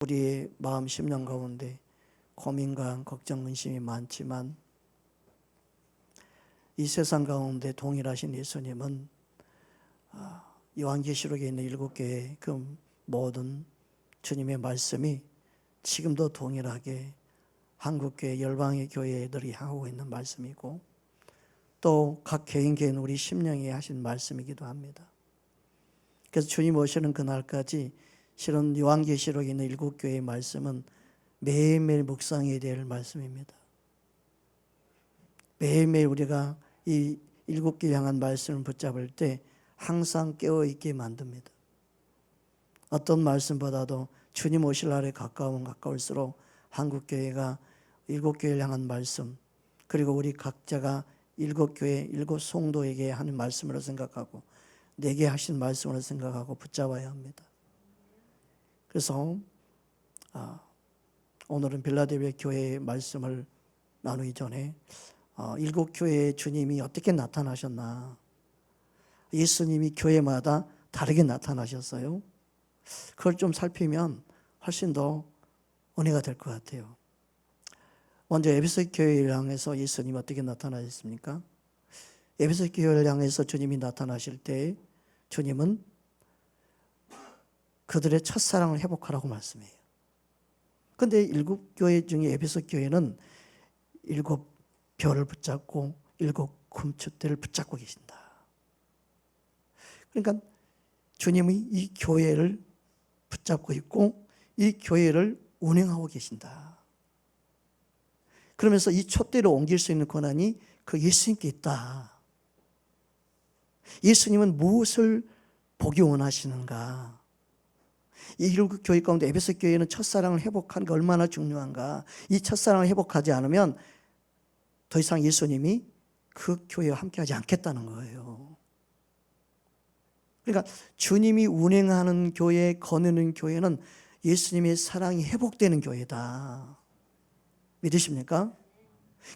우리의 마음 심령 가운데 고민과 걱정, 근심이 많지만 이 세상 가운데 동일하신 예수님은 요한계시록에 있는 7개의 그 모든 주님의 말씀이 지금도 동일하게 한국교회 열방의 교회들이 하고 있는 말씀이고 또 각 개인 우리 심령에 하신 말씀이기도 합니다. 그래서 주님 오시는 그날까지 실은 요한계시록에 있는 7교회의 말씀은 매일매일 묵상해야 될 말씀입니다. 매일매일 우리가 이 7교회 향한 말씀을 붙잡을 때 항상 깨어있게 만듭니다. 어떤 말씀보다도 주님 오실 날에 가까우면 가까울수록 한국교회가 7교회를 향한 말씀, 그리고 우리 각자가 7교회, 7성도에게 하는 말씀으로 생각하고 내게 하신 말씀으로 생각하고 붙잡아야 합니다. 그래서 오늘은 빌라델비아 교회의 말씀을 나누기 전에 7교회의 주님이 어떻게 나타나셨나, 예수님이 교회마다 다르게 나타나셨어요. 그걸 좀 살피면 훨씬 더 은혜가 될 것 같아요. 먼저 에베소 교회를 향해서 예수님이 어떻게 나타나셨습니까? 에베소 교회를 향해서 주님이 나타나실 때 주님은 그들의 첫사랑을 회복하라고 말씀해요. 그런데 7교회 중에 에베소 교회는 7별을 붙잡고 7금추대를 붙잡고 계신다. 그러니까 주님이 이 교회를 붙잡고 있고 이 교회를 운행하고 계신다. 그러면서 이 촛대를 옮길 수 있는 권한이 그 예수님께 있다. 예수님은 무엇을 보기 원하시는가? 이 7교회 가운데 에베소 교회는 첫사랑을 회복하는 게 얼마나 중요한가? 이 첫사랑을 회복하지 않으면 더 이상 예수님이 그 교회와 함께하지 않겠다는 거예요. 그러니까 주님이 운행하는 교회, 거느는 교회는 예수님의 사랑이 회복되는 교회다. 믿으십니까?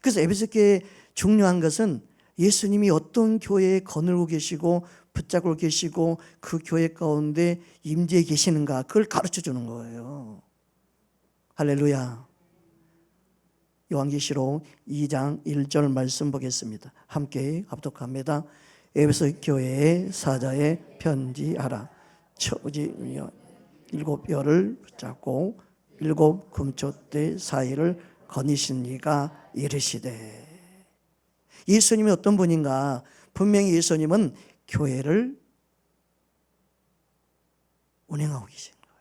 그래서 에베소 교회에 중요한 것은 예수님이 어떤 교회에 거느리고 계시고 붙잡고 계시고 그 교회 가운데 임재해 계시는가, 그걸 가르쳐 주는 거예요. 할렐루야. 요한계시록 2장 1절 말씀 보겠습니다. 함께 합독합니다. 에베소 교회의 사자에 편지하라. 처지 7별을 붙잡고 7금촛대 사이를 거니신 이가 이르시되. 예수님이 어떤 분인가? 분명히 예수님은 교회를 운행하고 계신 거예요.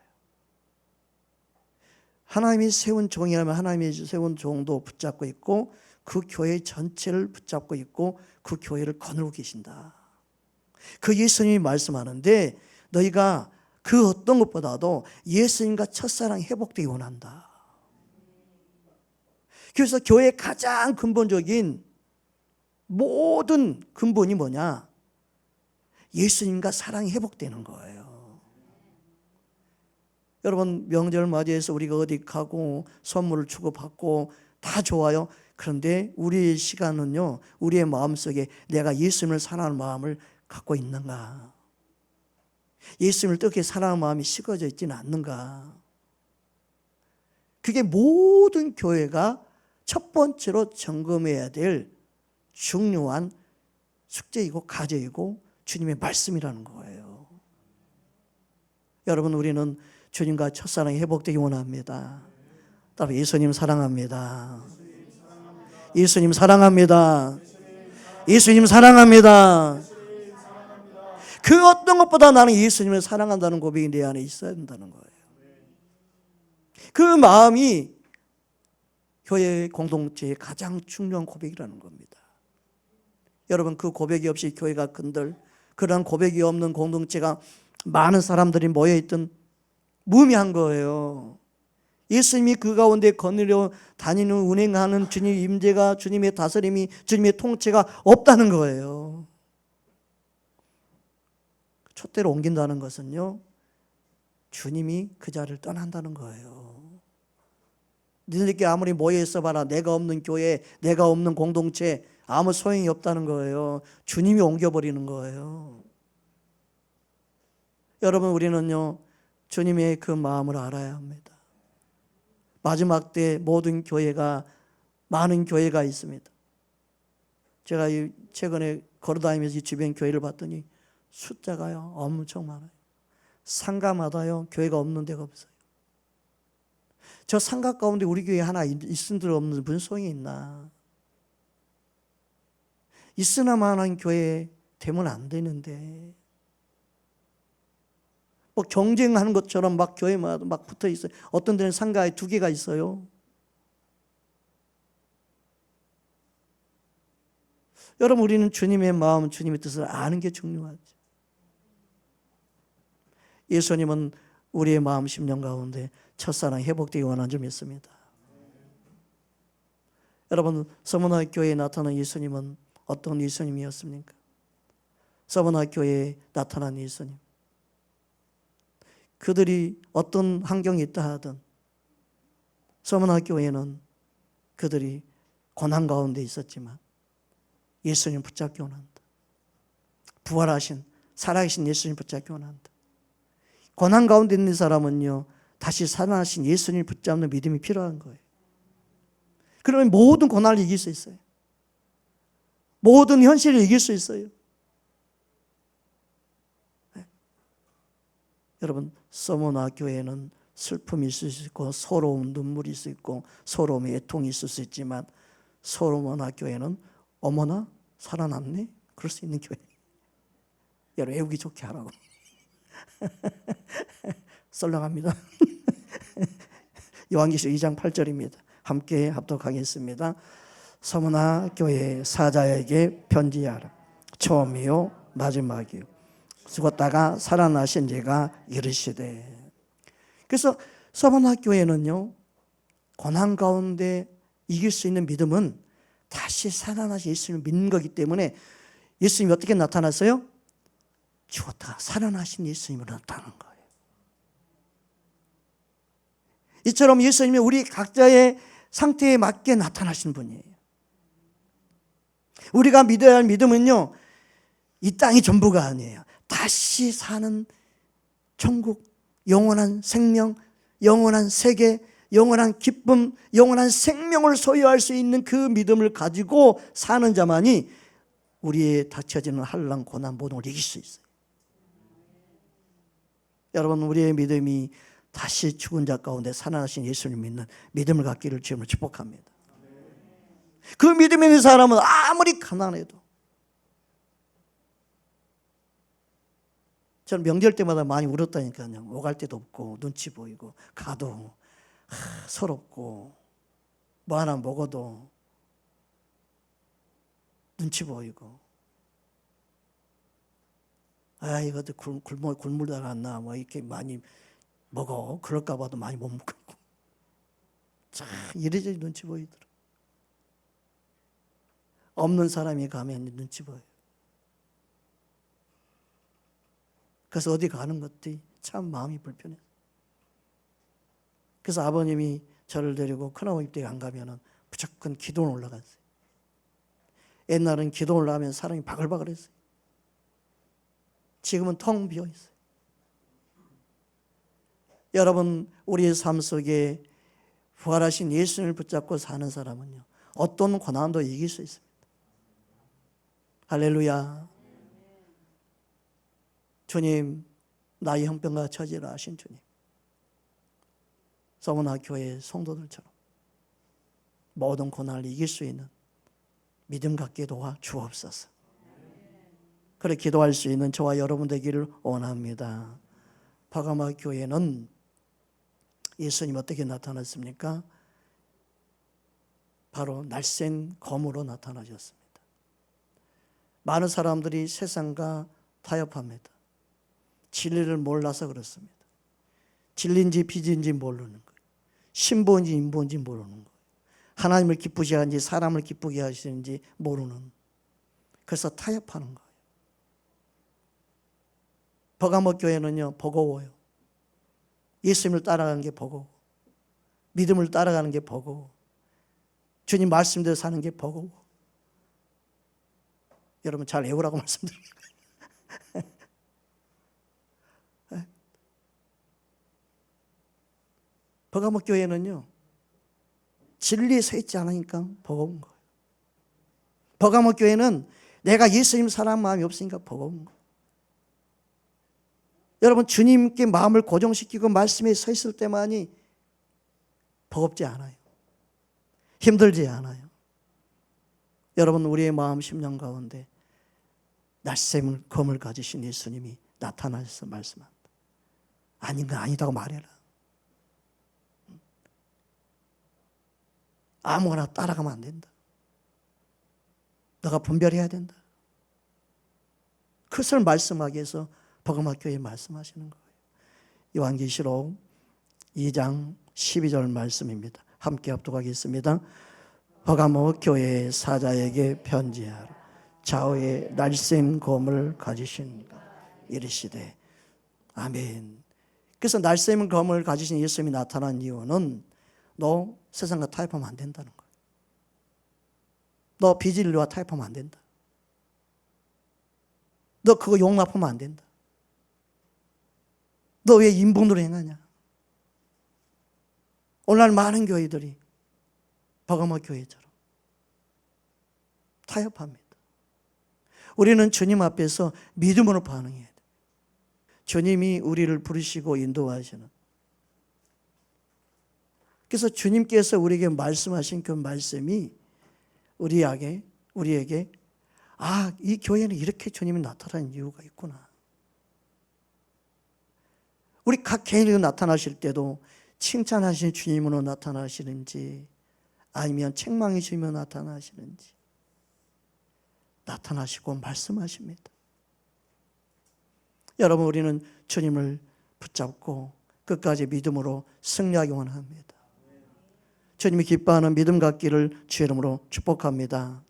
하나님이 세운 종이라면 하나님이 세운 종도 붙잡고 있고 그 교회 전체를 붙잡고 있고 그 교회를 거느리고 계신다. 그 예수님이 말씀하는데 너희가 그 어떤 것보다도 예수님과 첫사랑 회복되기 원한다. 그래서 교회의 가장 근본적인 모든 근본이 뭐냐? 예수님과 사랑이 회복되는 거예요. 여러분, 명절 맞이해서 우리가 어디 가고 선물을 주고받고 다 좋아요. 그런데 우리의 시간은요, 우리의 마음속에 내가 예수님을 사랑하는 마음을 갖고 있는가? 예수님을 어떻게 사랑하는 마음이 식어져 있지는 않는가? 그게 모든 교회가 첫 번째로 점검해야 될 중요한 숙제이고 과제이고 주님의 말씀이라는 거예요. 여러분, 우리는 주님과 첫사랑이 회복되기 원합니다. 따로 예수님 사랑합니다. 예수님 사랑합니다. 예수님 사랑합니다. 그 어떤 것보다 나는 예수님을 사랑한다는 고백이 내 안에 있어야 된다는 거예요. 그 마음이 교회 공동체의 가장 중요한 고백이라는 겁니다. 여러분, 그 고백이 없이 교회가 근들, 그런 고백이 없는 공동체가 많은 사람들이 모여있던 무의미한 거예요. 예수님이 그 가운데 거느려 다니는 운행하는 주님의 임재가, 주님의 다스림이, 주님의 통치가 없다는 거예요. 촛대로 옮긴다는 것은요, 주님이 그 자리를 떠난다는 거예요. 너희들끼리 아무리 모여있어 봐라, 내가 없는 교회, 내가 없는 공동체 아무 소용이 없다는 거예요. 주님이 옮겨버리는 거예요. 여러분, 우리는요, 주님의 그 마음을 알아야 합니다. 마지막 때 모든 교회가, 많은 교회가 있습니다. 제가 최근에 걸어다니면서 이 주변 교회를 봤더니 숫자가요 엄청 많아요. 상가마다요 교회가 없는 데가 없어요. 저 상가 가운데 우리 교회 하나 있은들 없는 무슨 소용이 있나. 있으나마한 교회 되면 안 되는데 뭐 경쟁하는 것처럼 막 교회마다 막 붙어 있어요. 어떤 데는 상가에 2개가 있어요. 여러분, 우리는 주님의 마음, 주님의 뜻을 아는 게 중요하죠. 예수님은 우리의 마음 심령 가운데 첫사랑 회복되기 원하는 줄 믿습니다. 여러분, 서문화 교회에 나타난 예수님은 어떤 예수님이었습니까? 서문화 교회에 나타난 예수님, 그들이 어떤 환경이 있다 하든 서문화 교회는 그들이 고난 가운데 있었지만 예수님 붙잡기 원한다. 부활하신 살아계신 예수님 붙잡기 원한다. 고난 가운데 있는 사람은요 다시 살아나신 예수님을 붙잡는 믿음이 필요한 거예요. 그러면 모든 고난을 이길 수 있어요. 모든 현실을 이길 수 있어요. 네. 여러분, 서머나 교회는 슬픔이 있을 수 있고 서러움, 눈물이 있을 수 있고 서러움의 애통이 있을 수 있지만 서머나 교회는 어머나 살아났네? 그럴 수 있는 교회. 여러분, 외우기 좋게 하라고. 썰렁합니다. 요한계시록 2장 8절입니다. 함께 합독하겠습니다. 서문화 교회 사자에게 편지하라. 처음이요 마지막이요 죽었다가 살아나신 이가 이르시되. 그래서 서문화 교회는요 고난 가운데 이길 수 있는 믿음은 다시 살아나신 예수님을 믿는 거기 때문에 예수님이 어떻게 나타났어요? 죽었다가 살아나신 예수님으로 나타나는 거예요. 이처럼 예수님이 우리 각자의 상태에 맞게 나타나신 분이에요. 우리가 믿어야 할 믿음은요 이 땅이 전부가 아니에요. 다시 사는 천국, 영원한 생명, 영원한 세계, 영원한 기쁨, 영원한 생명을 소유할 수 있는 그 믿음을 가지고 사는 자만이 우리의 닥쳐지는 한란, 고난 모든 걸 이길 수 있어요. 여러분, 우리의 믿음이 다시 죽은 자 가운데 살아나신 예수를 믿는 믿음을 갖기를 주님으로 축복합니다. 그 믿음이 있는 사람은 아무리 가난해도, 저는 명절 때마다 많이 울었다니까요. 오갈 데도 없고 눈치 보이고 가도 서럽고 뭐 하나 먹어도 눈치 보이고, 아 이것도 굶을다가 안 나 뭐 이렇게 많이 먹어 그럴까 봐도 많이 못 먹고 참 이래저래 눈치 보이더라. 없는 사람이 가면 눈치 보여요. 그래서 어디 가는 것도 참 마음이 불편해요. 그래서 아버님이 저를 데리고 큰아버님 댁에 안 가면은 무조건 기도원 올라갔어요. 옛날엔 기도 올라가면 사람이 바글바글했어요. 지금은 텅 비어 있어요. 여러분, 우리의 삶 속에 부활하신 예수님을 붙잡고 사는 사람은요 어떤 고난도 이길 수 있습니다. 할렐루야. 주님, 나의 형편과 처지를 아신 주님, 서문화 교회 성도들처럼 모든 고난을 이길 수 있는 믿음 갖게 도와 주옵소서. 그렇게 기도할 수 있는 저와 여러분 되기를 원합니다. 파가마 교회는 예수님 어떻게 나타났습니까? 바로 날쌘 검으로 나타나셨습니다. 많은 사람들이 세상과 타협합니다. 진리를 몰라서 그렇습니다. 진리인지 비진지 모르는 거예요. 신보인지 인보인지 모르는 거예요. 하나님을 기쁘게 하는지 사람을 기쁘게 하시는지 모르는, 그래서 타협하는 거예요. 버가모 교회는요 버거워요. 예수님을 따라가는 게 버거워. 믿음을 따라가는 게 버거워. 주님 말씀대로 사는 게 버거워. 여러분 잘 외우라고 말씀드립니다. 버가모 교회는요 진리에 서 있지 않으니까 버거운 거예요. 버가모 교회는 내가 예수님 사랑하는 마음이 없으니까 버거운 거예요. 여러분, 주님께 마음을 고정시키고 말씀에 서 있을 때만이 버겁지 않아요. 힘들지 않아요. 여러분, 우리의 마음 심령 가운데 날쌘 검을 가지신 예수님이 나타나셔서 말씀한다. 아닌 건 아니다고 말해라. 아무거나 따라가면 안 된다. 너가 분별해야 된다. 그것을 말씀하기 위해서 버가모 교회에 말씀하시는 거예요. 요한계시록 2장 12절 말씀입니다. 함께 합독하겠습니다. 버가모 교회 사자에게 편지하라. 좌우에 날쌘 검을 가지신 이르시되. 아멘. 그래서 날쌘 검을 가지신 예수님이 나타난 이유는 너 세상과 타협하면 안 된다는 거예요. 너 비진리와 타협하면 안 된다. 너 그거 용납하면 안 된다. 너 왜 인본으로 행하냐? 오늘날 많은 교회들이 버가모 교회처럼 타협합니다. 우리는 주님 앞에서 믿음으로 반응해야 돼요. 주님이 우리를 부르시고 인도하시는. 그래서 주님께서 우리에게 말씀하신 그 말씀이 우리에게 이 교회는 이렇게 주님이 나타나는 이유가 있구나. 우리 각 개인이 나타나실 때도 칭찬하시는 주님으로 나타나시는지 아니면 책망해 주시며 나타나시는지 나타나시고 말씀하십니다. 여러분, 우리는 주님을 붙잡고 끝까지 믿음으로 승리하기 원합니다. 주님이 기뻐하는 믿음 갖기를 주의 이름으로 축복합니다.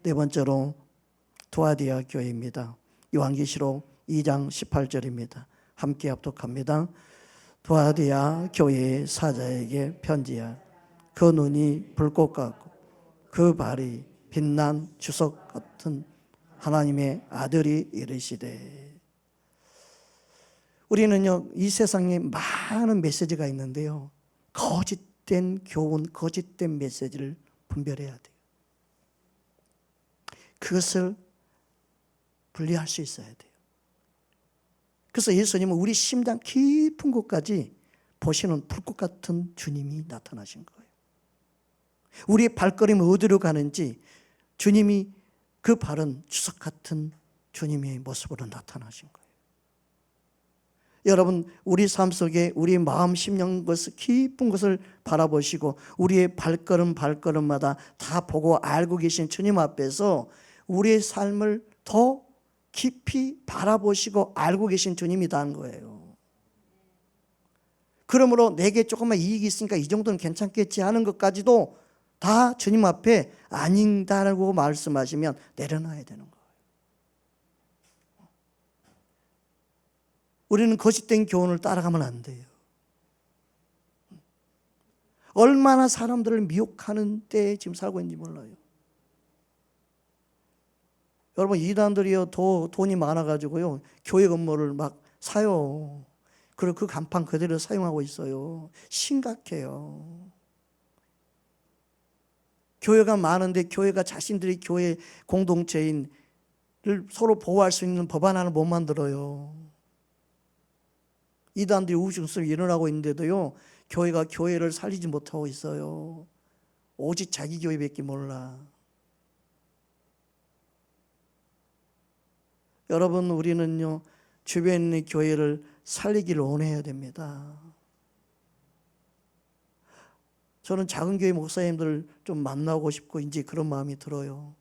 네 번째로 두아디아 교회입니다. 요한계시록 2장 18절입니다. 함께 합독합니다. 두아디아 교회의 사자에게 편지하라. 그 눈이 불꽃 같고 그 발이 빛난 주석 같은 하나님의 아들이 이르시되. 우리는요, 이 세상에 많은 메시지가 있는데요, 거짓된 교훈, 거짓된 메시지를 분별해야 돼요. 그것을 분리할 수 있어야 돼요. 그래서 예수님은 우리 심장 깊은 곳까지 보시는 불꽃 같은 주님이 나타나신 거예요. 우리의 발걸음이 어디로 가는지 주님이 그 발은 주석 같은 주님의 모습으로 나타나신 거예요. 여러분, 우리 삶 속에 우리 마음 심령 것을 깊은 것을 바라보시고 우리의 발걸음마다 다 보고 알고 계신 주님 앞에서 우리의 삶을 더 깊이 바라보시고 알고 계신 주님이라는 거예요. 그러므로 내게 조금만 이익이 있으니까 이 정도는 괜찮겠지 하는 것까지도 다 주님 앞에 아닌다고 말씀하시면 내려놔야 되는 거예요. 우리는 거짓된 교훈을 따라가면 안 돼요. 얼마나 사람들을 미혹하는 때에 지금 살고 있는지 몰라요. 여러분, 이단들이요, 돈이 많아가지고요, 교회 건물을 막 사요. 그리고 그 간판 그대로 사용하고 있어요. 심각해요. 교회가 많은데 교회가 자신들이 교회 공동체인을 서로 보호할 수 있는 법안 하나를 못 만들어요. 이단들이 우중성이 일어나고 있는데도요, 교회가 교회를 살리지 못하고 있어요. 오직 자기 교회밖에 몰라. 여러분, 우리는요, 주변에 있는 교회를 살리기를 원해야 됩니다. 저는 작은 교회 목사님들 좀 만나고 싶고 이제 그런 마음이 들어요.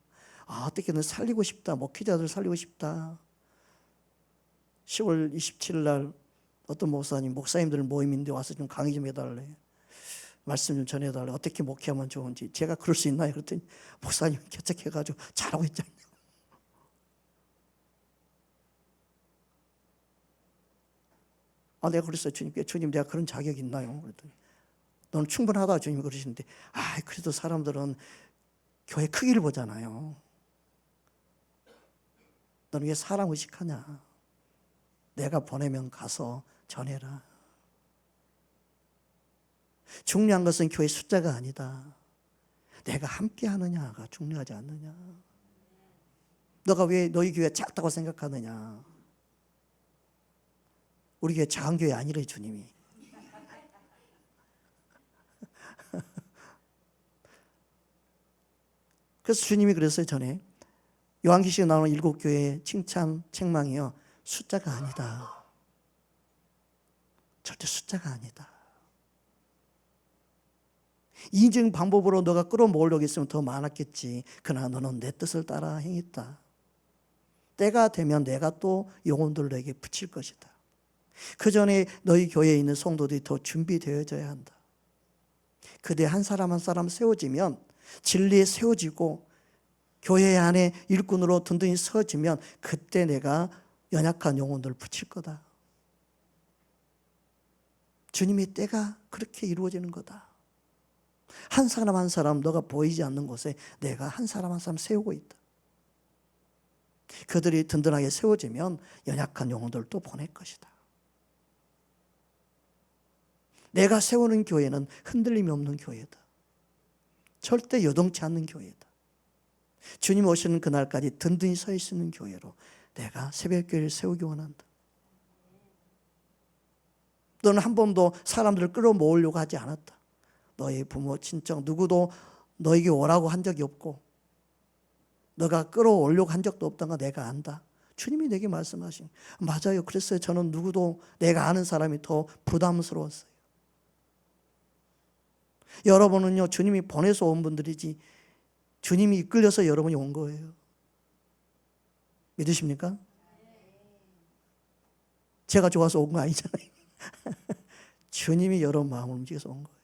어떻게든 살리고 싶다. 목회자들 살리고 싶다. 10월 27일 날 어떤 목사님들 모임인데 와서 좀 강의 좀 해달래. 말씀 좀 전해달래. 어떻게 목회하면 좋은지. 제가 그럴 수 있나요? 그랬더니 목사님 개척해가지고 잘하고 있잖아요. 내가 그랬어요. 주님께. 주님, 내가 그런 자격이 있나요? 그랬더니 너는 충분하다 주님 그러시는데, 그래도 사람들은 교회 크기를 보잖아요. 너는 왜 사람 의식하냐? 내가 보내면 가서 전해라. 중요한 것은 교회 숫자가 아니다. 내가 함께 하느냐가 중요하지 않느냐. 너가 왜 너희 교회 작다고 생각하느냐. 우리 교회 작은 교회 아니래 주님이. 그래서 주님이 그랬어요. 전에 요한계시록에 나오는 7교회의 칭찬 책망이요, 숫자가 아니다. 절대 숫자가 아니다. 인증 방법으로 너가 끌어모으려고 했으면 더 많았겠지. 그러나 너는 내 뜻을 따라 행했다. 때가 되면 내가 또 영혼들을 너에게 붙일 것이다. 그 전에 너희 교회에 있는 성도들이 더 준비되어져야 한다. 그대 한 사람 한 사람 세워지면, 진리에 세워지고 교회 안에 일꾼으로 든든히 서지면 그때 내가 연약한 영혼들을 붙일 거다. 주님의 때가 그렇게 이루어지는 거다. 한 사람 한 사람 너가 보이지 않는 곳에 내가 한 사람 한 사람 세우고 있다. 그들이 든든하게 세워지면 연약한 영혼들을 또 보낼 것이다. 내가 세우는 교회는 흔들림이 없는 교회다. 절대 요동치 않는 교회다. 주님 오시는 그날까지 든든히 서 있는 교회로 내가 새벽교회를 세우기 원한다. 너는 한 번도 사람들을 끌어모으려고 하지 않았다. 너의 부모, 친척 누구도 너에게 오라고 한 적이 없고 너가 끌어오려고 한 적도 없다는 거 내가 안다. 주님이 내게 말씀하신, 맞아요. 그랬어요. 저는 누구도 내가 아는 사람이 더 부담스러웠어요. 여러분은요, 주님이 보내서 온 분들이지 주님이 이끌려서 여러분이 온 거예요. 믿으십니까? 제가 좋아서 온 거 아니잖아요. 주님이 여러분 마음을 움직여서 온 거예요.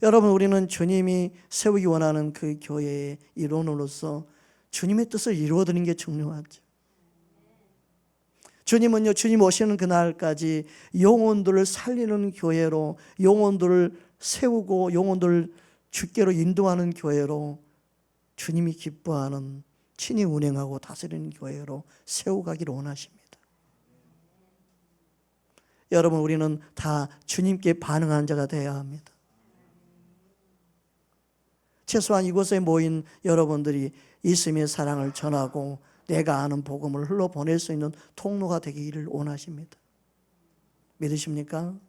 여러분, 우리는 주님이 세우기 원하는 그 교회의 일원으로서 주님의 뜻을 이루어드리는 게 중요하죠. 주님은요, 주님 오시는 그날까지 영혼들을 살리는 교회로, 영혼들을 세우고 영혼들을 주께로 인도하는 교회로, 주님이 기뻐하는, 친히 운행하고 다스리는 교회로 세워가기를 원하십니다. 여러분, 우리는 다 주님께 반응하는 자가 되어야 합니다. 최소한 이곳에 모인 여러분들이 예수님의 사랑을 전하고 내가 아는 복음을 흘러보낼 수 있는 통로가 되기를 원하십니다. 믿으십니까?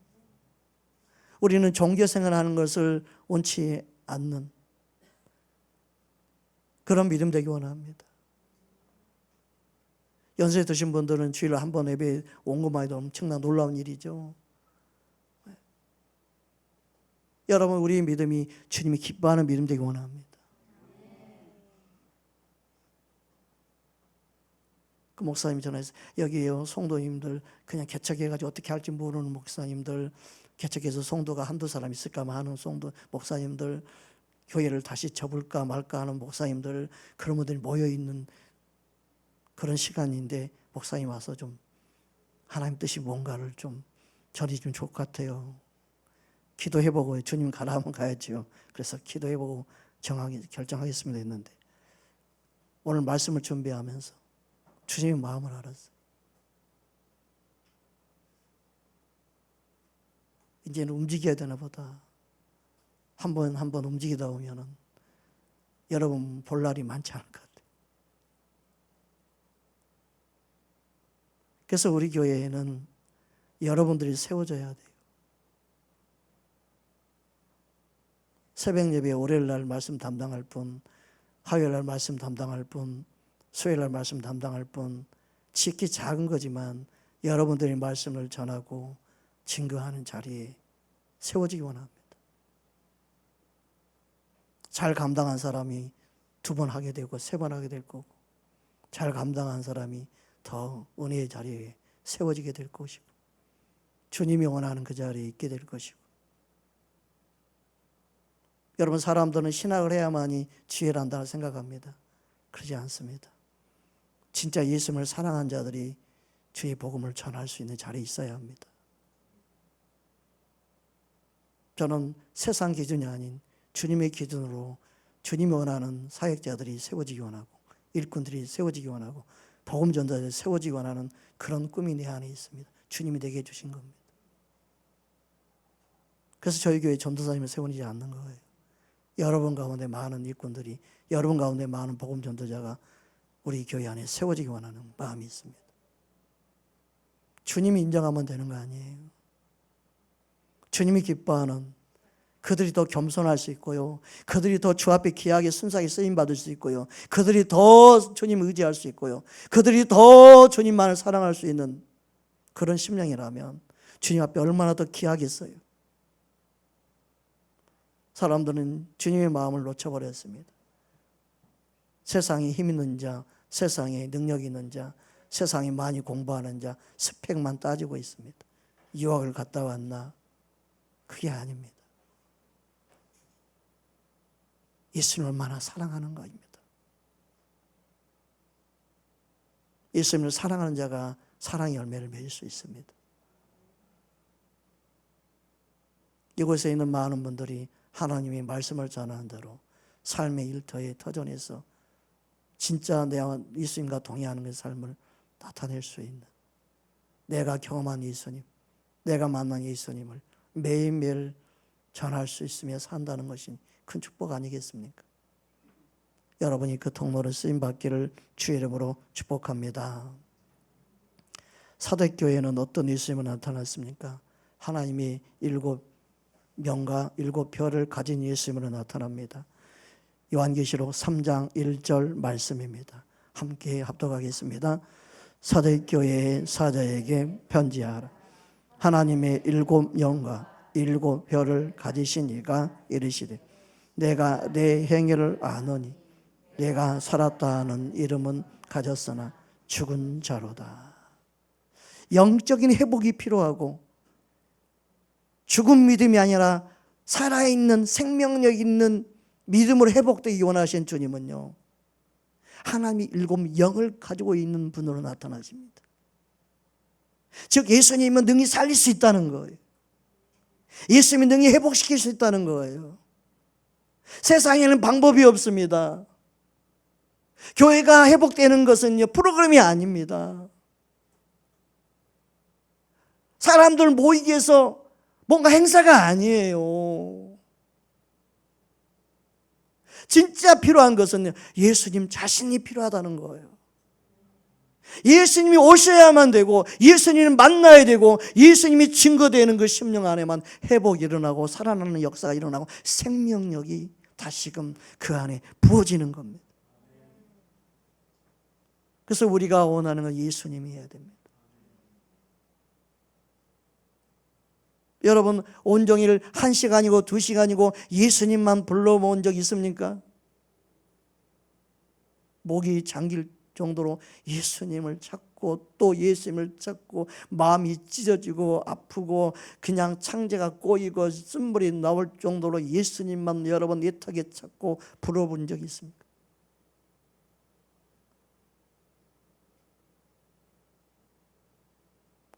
우리는 종교생활을 하는 것을 원치 않는 그런 믿음 되기 원합니다. 연세 드신 분들은 주일에 한 번 예배에 온 것만 해도 엄청난 놀라운 일이죠. 여러분, 우리의 믿음이 주님이 기뻐하는 믿음 되기 원합니다. 그 목사님이 전화해서, 여기에요, 성도님들 그냥 개척해가지고 어떻게 할지 모르는 목사님들, 개척해서 성도가 한두 사람 있을까 하는 성도 목사님들, 교회를 다시 접을까 말까 하는 목사님들, 그런 분들이 모여있는 그런 시간인데 목사님 와서 좀 하나님 뜻이 뭔가를 좀 전해주면 좋을 것 같아요. 기도해보고 주님 가라 하면 가야지요. 그래서 기도해보고 결정하겠습니다 했는데, 오늘 말씀을 준비하면서 주님의 마음을 알았어요. 이제는 움직여야 되나 보다. 한 번 움직이다 보면은 여러분 볼 날이 많지 않을 것 같아요. 그래서 우리 교회에는 여러분들이 세워져야 돼요. 새벽 예배 월요일 날 말씀 담당할 분, 화요일 날 말씀 담당할 분, 수요일 날 말씀 담당할 분, 지극히 작은 거지만 여러분들이 말씀을 전하고 증거하는 자리에 세워지기 원합니다. 잘 감당한 사람이 2번 하게 되고 3번 하게 될 거고, 잘 감당한 사람이 더 은혜의 자리에 세워지게 될 것이고, 주님이 원하는 그 자리에 있게 될 것이고. 여러분, 사람들은 신학을 해야만이 지혜를 한다고 생각합니다. 그러지 않습니다. 진짜 예수님을 사랑한 자들이 주의 복음을 전할 수 있는 자리에 있어야 합니다. 저는 세상 기준이 아닌 주님의 기준으로 주님이 원하는 사역자들이 세워지기 원하고, 일꾼들이 세워지기 원하고, 복음 전자들이 세워지기 원하는 그런 꿈이 내 안에 있습니다. 주님이 내게 주신 겁니다. 그래서 저희 교회 전도사님을 세우지 않는 거예요. 여러분 가운데 많은 일꾼들이, 여러분 가운데 많은 복음 전도자가 우리 교회 안에 세워지기 원하는 마음이 있습니다. 주님이 인정하면 되는 거 아니에요. 주님이 기뻐하는, 그들이 더 겸손할 수 있고요, 그들이 더 주 앞에 귀하게 순수하게 쓰임받을 수 있고요, 그들이 더 주님 의지할 수 있고요, 그들이 더 주님만을 사랑할 수 있는 그런 심령이라면 주님 앞에 얼마나 더 귀하겠어요. 사람들은 주님의 마음을 놓쳐버렸습니다. 세상에 힘 있는 자, 세상에 능력 있는 자, 세상에 많이 공부하는 자, 스펙만 따지고 있습니다. 유학을 갔다 왔나? 그게 아닙니다. 예수님을 얼마나 사랑하는 것입니다. 예수님을 사랑하는 자가 사랑의 열매를 맺을 수 있습니다. 이곳에 있는 많은 분들이 하나님의 말씀을 전하는 대로 삶의 일터에 터전해서 진짜 내가 예수님과 동의하는 그 삶을 나타낼 수 있는, 내가 경험한 예수님, 내가 만난 예수님을 매일매일 전할 수 있으며 산다는 것이 큰 축복 아니겠습니까? 여러분이 그 통로를 쓰임받기를 주의 이름으로 축복합니다. 사도교회는 어떤 예수님을 나타났습니까? 하나님이 7명과 7별을 가진 예수님으로 나타납니다. 요한계시록 3장 1절 말씀입니다. 함께 합독하겠습니다. 사도교회의 사자에게 편지하라. 하나님의 7영과 7별을 가지신 이가 이르시되 내가 내 행위를 아노니 내가 살았다 하는 이름은 가졌으나 죽은 자로다. 영적인 회복이 필요하고 죽은 믿음이 아니라 살아있는 생명력 있는 믿음으로 회복되기 원하신 주님은요, 하나님이 7영을 가지고 있는 분으로 나타나십니다. 즉 예수님은 능히 살릴 수 있다는 거예요. 예수님이 능히 회복시킬 수 있다는 거예요. 세상에는 방법이 없습니다. 교회가 회복되는 것은요, 프로그램이 아닙니다. 사람들 모이기 위해서 뭔가 행사가 아니에요. 진짜 필요한 것은 예수님 자신이 필요하다는 거예요. 예수님이 오셔야만 되고, 예수님을 만나야 되고, 예수님이 증거되는 그 심령 안에만 회복이 일어나고 살아나는 역사가 일어나고 생명력이 다시금 그 안에 부어지는 겁니다. 그래서 우리가 원하는 건 예수님이 해야 됩니다. 여러분 온종일 1시간이고 2시간이고 예수님만 불러본 적 있습니까? 목이 잠길 정도로 예수님을 찾고 또 예수님을 찾고 마음이 찢어지고 아프고 그냥 창자가 꼬이고 쓴물이 나올 정도로 예수님만 여러분 애타게 찾고 불러본 적이 있습니까?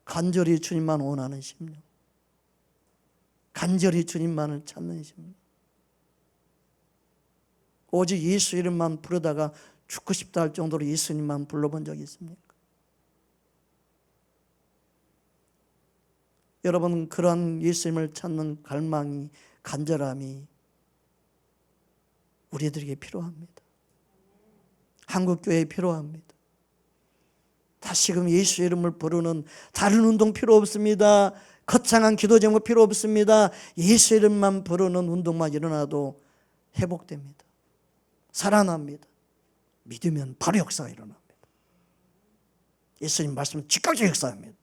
간절히 주님만 원하는 심령, 간절히 주님만을 찾는 심령, 오직 예수 이름만 부르다가 죽고 싶다 할 정도로 예수님만 불러본 적이 있습니까? 여러분 그런 예수님을 찾는 갈망이, 간절함이 우리들에게 필요합니다. 한국교회에 필요합니다. 다시금 예수 이름을 부르는 다른 운동 필요 없습니다. 거창한 기도 제목 필요 없습니다. 예수 이름만 부르는 운동만 일어나도 회복됩니다. 살아납니다. 믿으면 바로 역사가 일어납니다. 예수님 말씀은 즉각적 역사입니다.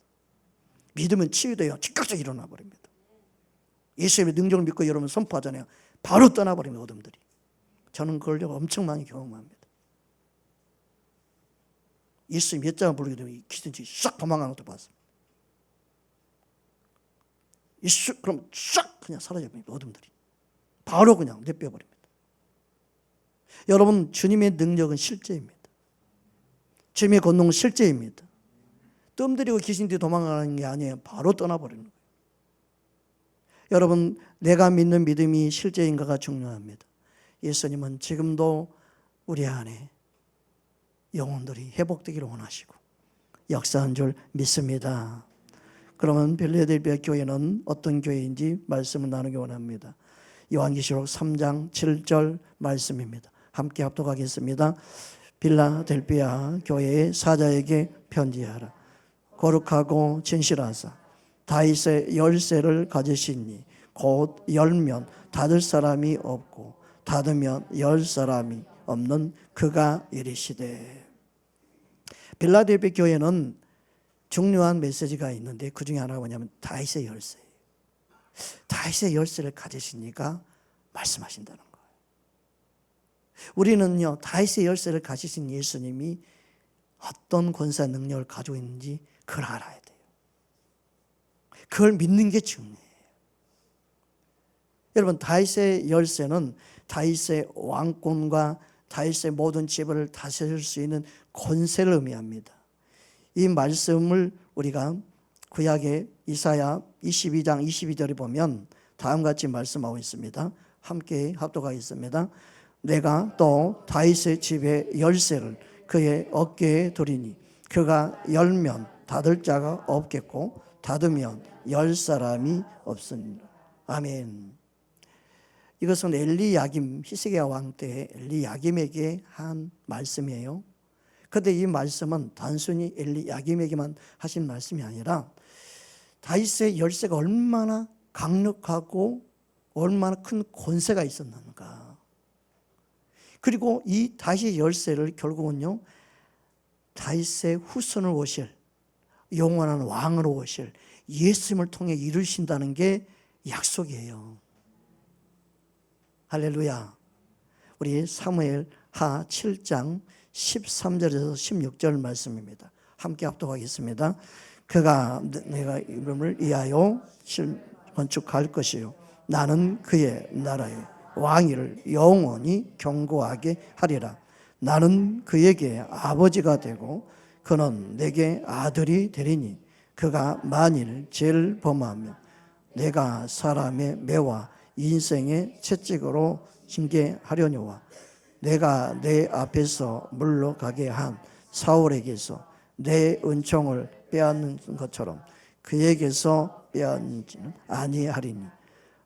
믿으면 치유돼요. 즉각적 일어나 버립니다. 예수님의 능력을 믿고 여러분 선포하잖아요. 바로 떠나버립니다. 어둠들이. 저는 그걸 엄청 많이 경험합니다. 예수님 몇 장을 부르게 되면 귀신들이 싹 도망가는 것도 봤습니다. 예수 그럼 싹 그냥 사라져버립니다. 어둠들이. 바로 그냥 내빼버립니다. 여러분 주님의 능력은 실제입니다. 주님의 권능은 실제입니다. 뜸들이고 귀신들이 도망가는 게 아니에요. 바로 떠나버리는 거예요. 여러분 내가 믿는 믿음이 실제인가가 중요합니다. 예수님은 지금도 우리 안에 영혼들이 회복되기를 원하시고 역사한 줄 믿습니다. 그러면 필라델피아 교회는 어떤 교회인지 말씀을 나누기 원합니다. 요한계시록 3장 7절 말씀입니다. 함께 합독하겠습니다. 필라델피아 교회의 사자에게 편지하라. 거룩하고 진실하사 다윗의 열쇠를 가지시니 곧 열면 닫을 사람이 없고 닫으면 열 사람이 없는 그가 이르시되. 필라델피아 교회는 중요한 메시지가 있는데 그 중에 하나가 뭐냐면 다윗의 열쇠예요. 다윗의 열쇠를 가지시니까 말씀하신다는 거예요. 우리는요, 다윗의 열쇠를 가지신 예수님이 어떤 권세 능력을 가지고 있는지 그걸 알아야 돼요. 그걸 믿는 게 중요해요. 여러분, 다윗의 열쇠는 다윗의 왕권과 다윗의 모든 지배를 다스릴 수 있는 권세를 의미합니다. 이 말씀을 우리가 구약의 이사야 22장 22절에 보면 다음과 같이 말씀하고 있습니다. 함께 합독하겠습니다. 내가 또 다윗의 집의 열쇠를 그의 어깨에 두리니 그가 열면 닫을 자가 없겠고 닫으면 열 사람이 없으니라. 아멘. 이것은 엘리야김, 히스기야 왕 때 엘리야김에게 한 말씀이에요. 그런데 이 말씀은 단순히 엘리야김에게만 하신 말씀이 아니라 다윗의 열쇠가 얼마나 강력하고 얼마나 큰 권세가 있었는가. 그리고 이 다윗의 열쇠를 결국은요, 다윗의 후손을 오실 영원한 왕으로 오실 예수님을 통해 이루신다는 게 약속이에요. 할렐루야. 우리 사무엘 하 7장 13절에서 16절 말씀입니다. 함께 합독하겠습니다. 그가 내가 이름을 위하여 건축할 것이요 나는 그의 나라의 왕위를 영원히 견고하게 하리라. 나는 그에게 아버지가 되고 그는 내게 아들이 되리니 그가 만일 죄를 범하며 내가 사람의 매와 인생의 채찍으로 징계하려니와 내가 내 앞에서 물러가게 한 사울에게서 내 은총을 빼앗는 것처럼 그에게서 빼앗지는 아니하리니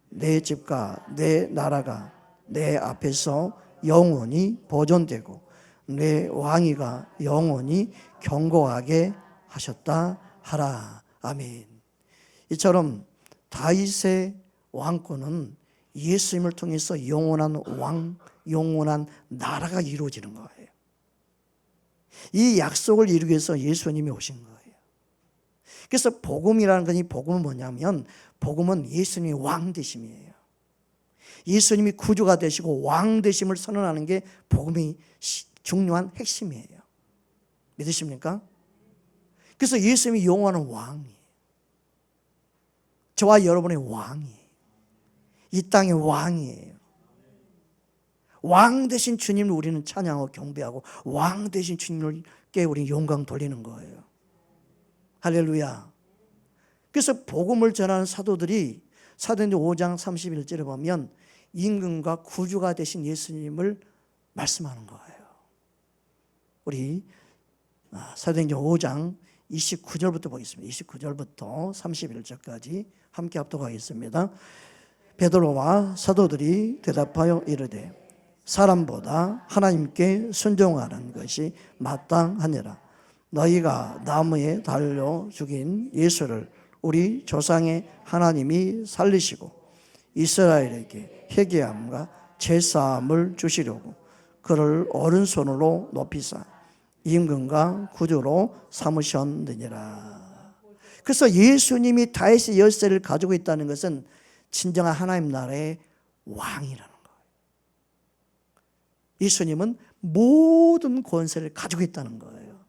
내 집과 내 나라가 내 앞에서 영원히 보존되고 내 왕위가 영원히 견고하게 하셨다 하라. 아멘. 이처럼 다윗의 왕권은 예수님을 통해서 영원한 왕, 영원한 나라가 이루어지는 거예요. 이 약속을 이루기 위해서 예수님이 오신 거예요. 그래서 복음이라는 건, 이 복음은 뭐냐면 복음은 예수님이 왕 되심이에요. 예수님이 구주가 되시고 왕 되심을 선언하는 게 복음의 중요한 핵심이에요. 믿으십니까? 그래서 예수님이 영원한 왕이에요. 저와 여러분의 왕이에요. 이 땅의 왕이에요. 왕 되신 주님을 우리는 찬양하고 경배하고 왕 되신 주님께 우리 영광 돌리는 거예요. 할렐루야. 그래서 복음을 전하는 사도들이 사도행전 5장 31절에 보면 임금과 구주가 되신 예수님을 말씀하는 거예요. 우리 사도행전 5장 29절부터 보겠습니다. 29절부터 31절까지 함께 합독하겠습니다. 베드로와 사도들이 대답하여 이르되 사람보다 하나님께 순종하는 것이 마땅하니라. 너희가 나무에 달려 죽인 예수를 우리 조상의 하나님이 살리시고 이스라엘에게 회개함과 죄사함을 주시려고 그를 오른손으로 높이사 임금과 구주로 삼으셨느니라. 그래서 예수님이 다윗의 열쇠를 가지고 있다는 것은 진정한 하나님 나라의 왕이라는 거예요. 예수님은 모든 권세를 가지고 있다는 거예요.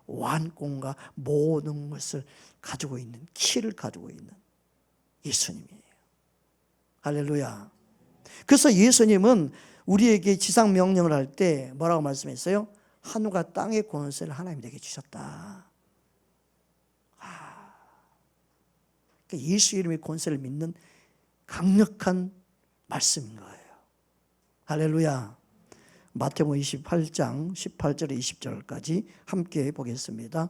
왕권과 모든 것을 가지고 있는, 키를 가지고 있는 예수님이에요. 할렐루야. 그래서 예수님은 우리에게 지상 명령을 할 때 뭐라고 말씀했어요? 하늘과 땅의 권세를 하나님이 내게 주셨다. 그러니까 예수 이름의 권세를 믿는 강력한 말씀인 거예요. 할렐루야. 마태복음 28장 18절에 20절까지 함께 보겠습니다.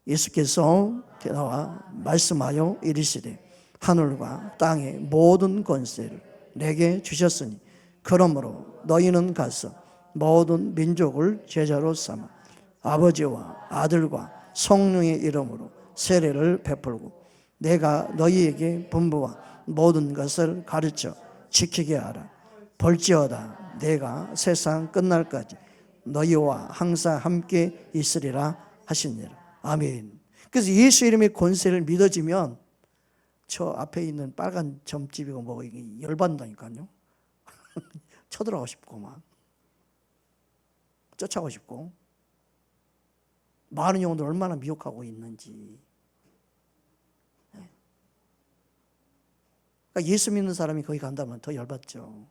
예수께서 나와 말씀하여 이르시되 하늘과 땅의 모든 권세를 내게 주셨으니 그러므로 너희는 가서 모든 민족을 제자로 삼아 아버지와 아들과 성령의 이름으로 세례를 베풀고 내가 너희에게 분부한 모든 것을 가르쳐 지키게 하라. 볼지어다 내가 세상 끝날까지 너희와 항상 함께 있으리라 하시니라. 아멘. 그래서 예수 이름의 권세를 믿어지면 저 앞에 있는 빨간 점집이고 뭐 이게 열받는다니까요. 쳐들어가고 싶고 막 쫓아가고 싶고 많은 영혼들 얼마나 미혹하고 있는지. 그러니까 예수 믿는 사람이 거기 간다면 더 열받죠.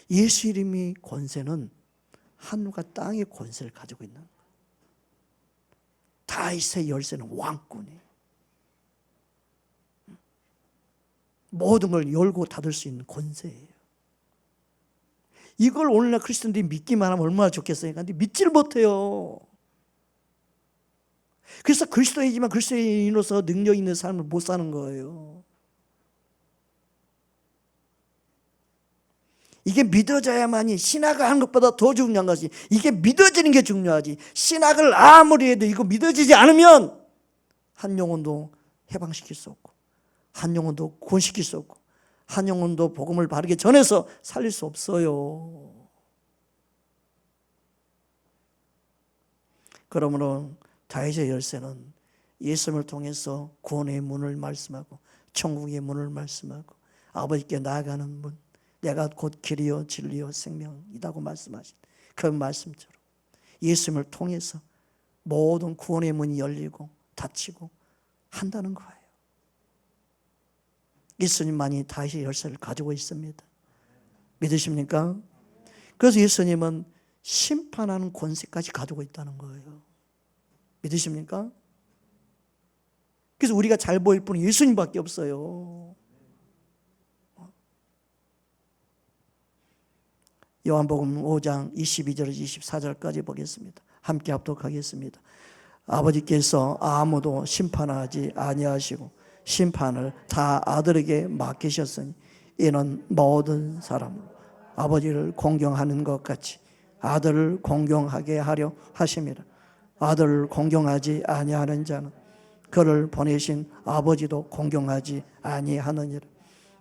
예수 이름의 권세는 하늘과 땅의 권세를 가지고 있는 거예요. 다윗의 열쇠는 왕권이에요. 모든 걸 열고 닫을 수 있는 권세예요. 이걸 오늘날 크리스천들이 믿기만 하면 얼마나 좋겠어요. 근데 믿지를 못해요. 그래서 그리스도인이지만 그리스도인으로서 능력 있는 삶을 못 사는 거예요. 이게 믿어져야만이, 신학을 하는 것보다 더 중요한 것이 이게 믿어지는 게 중요하지. 신학을 아무리 해도 이거 믿어지지 않으면 한 영혼도 해방시킬 수 없고 한 영혼도 구원시킬 수 없고 한 영혼도 복음을 바르게 전해서 살릴 수 없어요. 그러므로 다윗의 열쇠는 예수님을 통해서 구원의 문을 말씀하고 천국의 문을 말씀하고 아버지께 나아가는 문, 내가 곧 길이요 진리요 생명이라고 말씀하신 그 말씀처럼 예수님을 통해서 모든 구원의 문이 열리고 닫히고 한다는 거예요. 예수님만이 다윗의 열쇠를 가지고 있습니다. 믿으십니까? 그래서 예수님은 심판하는 권세까지 가지고 있다는 거예요. 믿으십니까? 그래서 우리가 잘 보일 분은 예수님밖에 없어요. 요한복음 5장 22절에서 24절까지 보겠습니다. 함께 합독하겠습니다. 아버지께서 아무도 심판하지 아니하시고 심판을 다 아들에게 맡기셨으니 이는 모든 사람으로 아버지를 공경하는 것 같이 아들을 공경하게 하려 하심이라. 아들을 공경하지 아니하는 자는 그를 보내신 아버지도 공경하지 아니하느니라.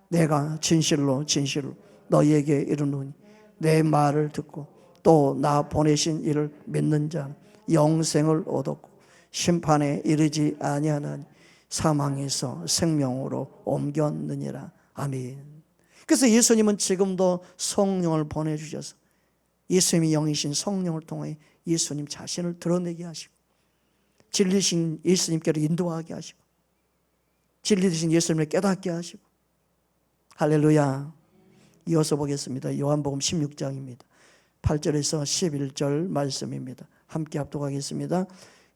내가 진실로 진실로 너희에게 이르노니 내 말을 듣고 또 나 보내신 이를 믿는 자는 영생을 얻었고 심판에 이르지 아니하나니 사망에서 생명으로 옮겼느니라. 아멘. 그래서 예수님은 지금도 성령을 보내주셔서 예수님이 영이신 성령을 통해 예수님 자신을 드러내게 하시고 진리신 예수님께로 인도하게 하시고 진리 되신 예수님을 깨닫게 하시고 할렐루야. 이어서 보겠습니다. 요한복음 16장입니다. 8절에서 11절 말씀입니다. 함께 합독하겠습니다.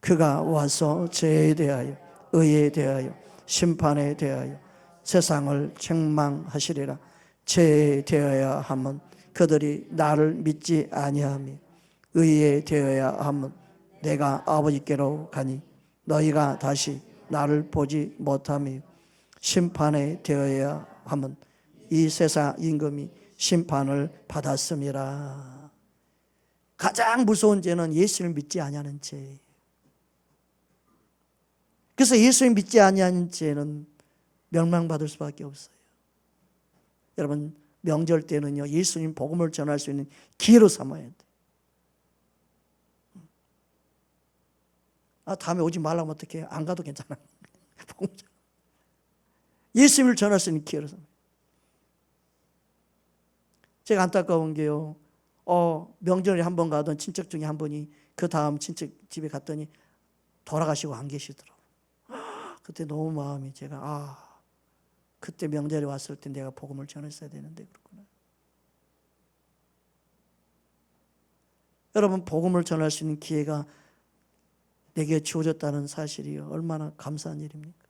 그가 와서 죄에 대하여 의에 대하여 심판에 대하여 세상을 책망하시리라. 죄에 대하여 하면 그들이 나를 믿지 아니하며 의에 대하여 하면 내가 아버지께로 가니 너희가 다시 나를 보지 못하며 심판에 대하여 하면 이 세상 임금이 심판을 받았음이라. 가장 무서운 죄는 예수를 믿지 아니하는 죄. 그래서 예수를 믿지 아니하는 죄는 멸망받을 수밖에 없어요. 여러분 명절 때는요 예수님 복음을 전할 수 있는 기회로 삼아야 돼요. 다음에 오지 말라면 어떡해? 안 가도 괜찮아. 예수님을 전할 수 있는 기회로 삼아요. 제가 안타까운 게요. 명절에 한 번 가던 친척 중에 한 분이 그 다음 친척 집에 갔더니 돌아가시고 안 계시더라고요. 그때 너무 마음이 제가 그때 명절에 왔을 때 내가 복음을 전했어야 되는데 그렇구나. 여러분 복음을 전할 수 있는 기회가 내게 주어졌다는 사실이 얼마나 감사한 일입니까?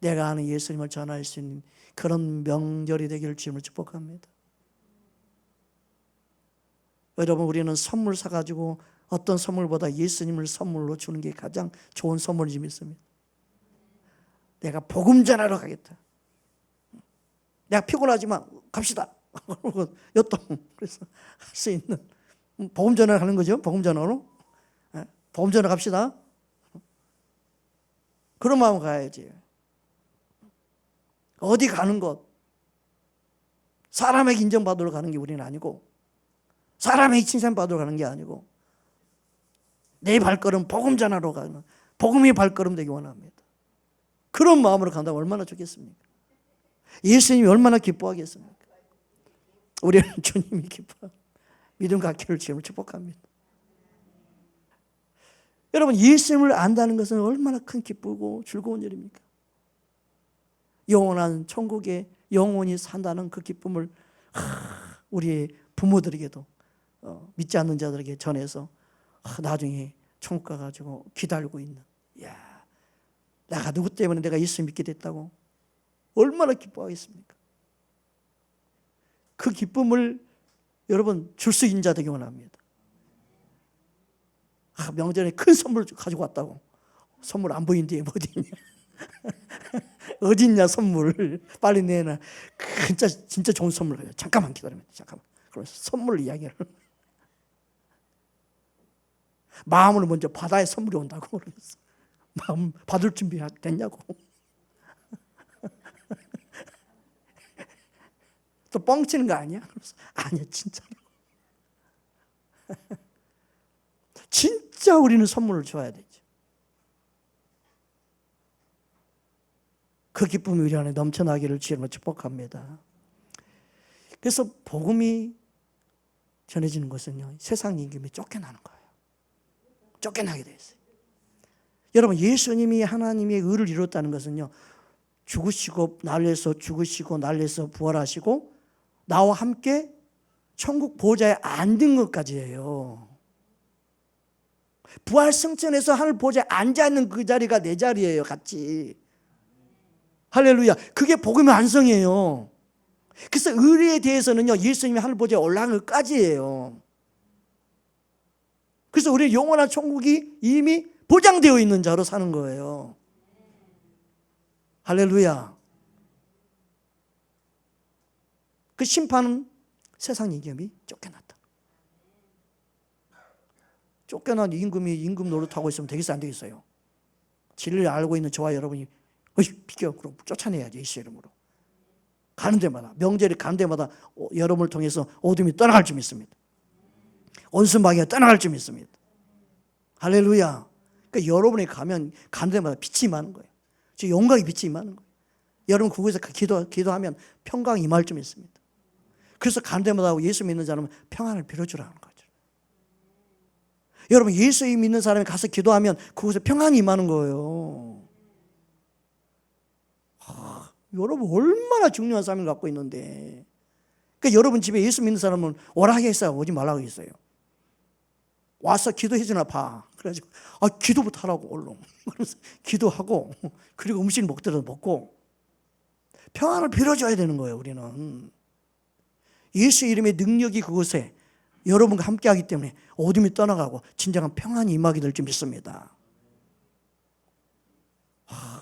내가 아는 예수님을 전할 수 있는 그런 명절이 되기를 주님을 축복합니다. 여러분 우리는 선물 사가지고 어떤 선물보다 예수님을 선물로 주는 게 가장 좋은 선물인지 믿습니다. 내가 복음 전하러 가겠다. 내가 피곤하지만 갑시다. 여통 그래서 할 수 있는 복음 전하러 가는 거죠. 복음 전하러. 복음 전하러 갑시다. 그런 마음 가야지. 어디 가는 것 사람에게 인정받으러 가는 게 우리는 아니고, 사람에게 칭찬받으러 가는 게 아니고, 내 발걸음 복음 전하러 가는, 복음의 발걸음 되기 원합니다. 그런 마음으로 간다면 얼마나 좋겠습니까? 예수님이 얼마나 기뻐하겠습니까? 우리는 주님이 기뻐, 믿음 갖기를 주님을 축복합니다. 여러분, 예수님을 안다는 것은 얼마나 큰 기쁘고 즐거운 일입니까? 영원한 천국에 영원히 산다는 그 기쁨을 우리 부모들에게도 믿지 않는 자들에게 전해서 나중에 천국 가가지고 기다리고 있는, 야, 내가 누구 때문에 내가 예수 믿게 됐다고 얼마나 기뻐하겠습니까? 그 기쁨을 여러분 줄 수 있는 자 되기 원합니다. 명절에 큰 선물 가지고 왔다고, 선물 안 보이는데 어디 있냐? 어디 있냐 선물, 빨리 내놔. 진짜 좋은 선물 가요. 잠깐만 기다리면 돼. 잠깐만. 그래서 선물 이야기를 마음으로 먼저 받아야 선물이 온다고 그러면서, 마음 받을 준비 됐냐고. 또 뻥치는 거 아니야? 그래서 아니야 진짜로. 진짜 우리는 선물을 줘야 되죠. 그 기쁨이 우리 안에 넘쳐나기를 주님으로 축복합니다. 그래서 복음이 전해지는 것은요, 세상 임금이 쫓겨나는 거예요. 쫓겨나게 돼 있어요. 여러분, 예수님이 하나님의 의를 이뤘다는 것은요, 죽으시고 날려서 죽으시고 날려서 부활하시고 나와 함께 천국 보좌에 앉은 것까지예요. 부활 승천해서 하늘 보좌에 앉아있는 그 자리가 내 자리예요. 같이. 할렐루야. 그게 복음의 완성이에요. 그래서 의리에 대해서는요, 예수님이 하늘 보좌에 올라간 것까지예요. 그래서 우리 영원한 천국이 이미 보장되어 있는 자로 사는 거예요. 할렐루야. 그 심판은 세상 임금이 쫓겨났다. 쫓겨난 임금이 임금 노릇하고 있으면 되겠어요, 안 되겠어요? 진리를 알고 있는 저와 여러분이 비켜, 그럼 쫓아내야지. 예수 이름으로. 가는 데마다, 명절에 가는 데마다 여러분을 통해서 어둠이 떠나갈 줄 믿습니다. 원수마귀가 떠나갈 줄 믿습니다. 할렐루야. 그러니까 여러분이 가는 데마다 빛이 임하는 거예요. 즉 영광의 빛이 임하는 거예요. 여러분 그곳에서 기도하면 평강이 임할 줄 믿습니다. 그래서 가는 데마다 예수 믿는 자는 평안을 빌어주라는 거죠. 여러분, 예수 믿는 사람이 가서 기도하면 그곳에 평안이 임하는 거예요. 여러분 얼마나 중요한 삶을 갖고 있는데, 그러니까 여러분 집에 예수 믿는 사람은 오라 하겠어요? 오지 말라고 했어요? 와서 기도해 주나 봐. 그래가지고 기도부터 하라고 얼른. 그래서 기도하고, 그리고 음식 먹더라도 먹고 평안을 빌어줘야 되는 거예요. 우리는 예수 이름의 능력이 그곳에 여러분과 함께하기 때문에 어둠이 떠나가고 진정한 평안이 임하게 될 줄 믿습니다.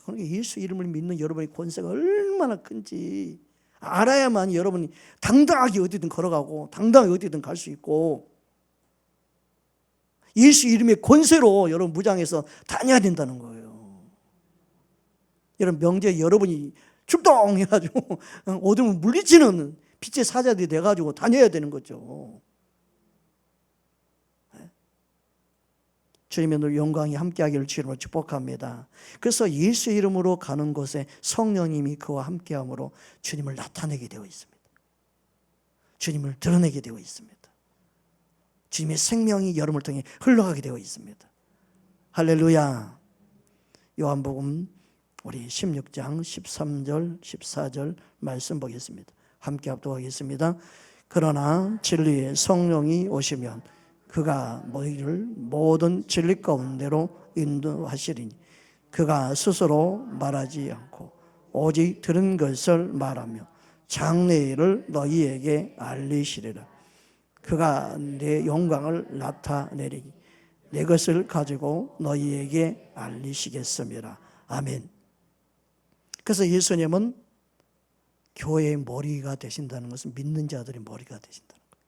그러니까 예수 이름을 믿는 여러분의 권세가 얼마나 큰지 알아야만 여러분이 당당하게 어디든 걸어가고 당당하게 어디든 갈 수 있고, 예수 이름의 권세로 여러분 무장해서 다녀야 된다는 거예요. 여러분 명제에 여러분이 출동해가지고 어둠을 물리치는 빛의 사자들이 돼가지고 다녀야 되는 거죠. 주님의 늘 영광이 함께하기를 주님으로 축복합니다. 그래서 예수 이름으로 가는 곳에 성령님이 그와 함께함으로 주님을 나타내게 되어 있습니다. 주님을 드러내게 되어 있습니다. 주님의 생명이 여러분을 통해 흘러가게 되어 있습니다. 할렐루야. 요한복음 우리 16장 13절 14절 말씀 보겠습니다. 함께 합독하겠습니다. 그러나 진리의 성령이 오시면 그가 너희를 모든 진리 가운데로 인도하시리니 그가 스스로 말하지 않고 오직 들은 것을 말하며 장래일을 너희에게 알리시리라. 그가 내 영광을 나타내리니 내 것을 가지고 너희에게 알리시겠습니다. 아멘. 그래서 예수님은 교회의 머리가 되신다는 것은 믿는 자들의 머리가 되신다는 거예요.